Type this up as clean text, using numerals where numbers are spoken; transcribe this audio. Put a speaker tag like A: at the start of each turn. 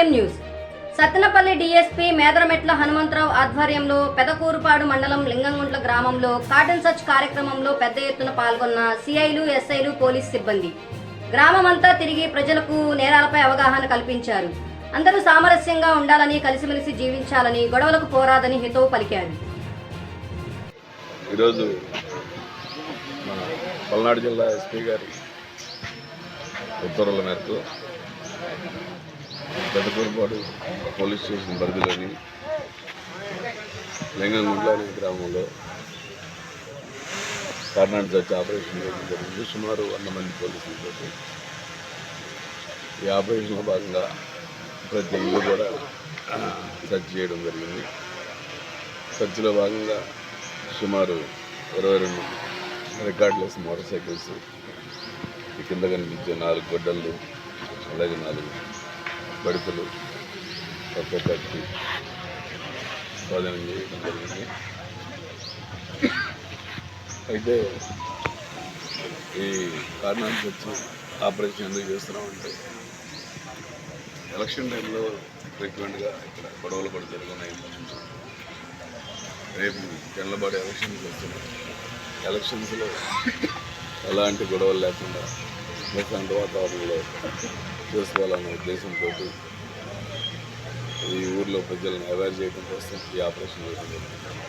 A: KM news. Sattenapalli DSP Medarametla Hanumantharao ఆధ్వర్యంలో పెదకూరుపాడు మండలం లింగంగుంట్ల గ్రామంలో కాటన్ సర్చ్ కార్యక్రమంలో పెద్ద ఎత్తున పాల్గొన్న సిఐలు, ఎస్ఐలు, పోలీస్ సిబ్బంది గ్రామమంతా తిరిగి ప్రజలకు నేరాలపై అవగాహన కల్పించారు. అందరూ సామరస్యంగా ఉండాలని, కలిసిమెలిసి జీవించాలని, గొడవలకు పోరాదని హితవు పలికారు.
B: ఈరోజు మన పల్నాడు జిల్లా ఎస్పీ గారి ఉత్తర్వుల మేరకు పెద్దకూరుపాడు పోలీస్ స్టేషన్ పరిధిలోని లింగంగుంట్ల అనే గ్రామంలో కాటన్ సర్చ్ ఆపరేషన్ జరిగింది. సుమారు 100 మంది పోలీసులతో ఈ ఆపరేషన్లో భాగంగా ప్రతి ఇల్లు కూడా సర్చ్ చేయడం జరిగింది. సర్చ్లో భాగంగా సుమారు 22 రికార్డులెస్ మోటార్ సైకిల్స్, ఈ కింద కనిపించే 4 గొడ్డళ్ళు, అలాగే 4 బడితలు, ఒక కత్తి స్వాధీనం చేయడం జరిగింది. అయితే ఈ కారణానికి వచ్చి ఆపరేషన్ ఎందుకు చేస్తున్నామంటే ఎలక్షన్ టైంలో ఫ్రీక్వెంట్గా ఇక్కడ గొడవలు కూడా జరుగుతున్నాయి. రేపు తెల్లబాటు ఎలక్షన్స్ వస్తున్నాయి. ఎలక్షన్స్లో ఎలాంటి గొడవలు లేకుండా ప్రశాంత వాతావరణంలో చేసుకోవాలనే ఉద్దేశంతో ఈ ఊర్లో ప్రజలను అవేర్ చేయడం కోసం ఈ ఆపరేషన్ చేయడం జరుగుతుంది.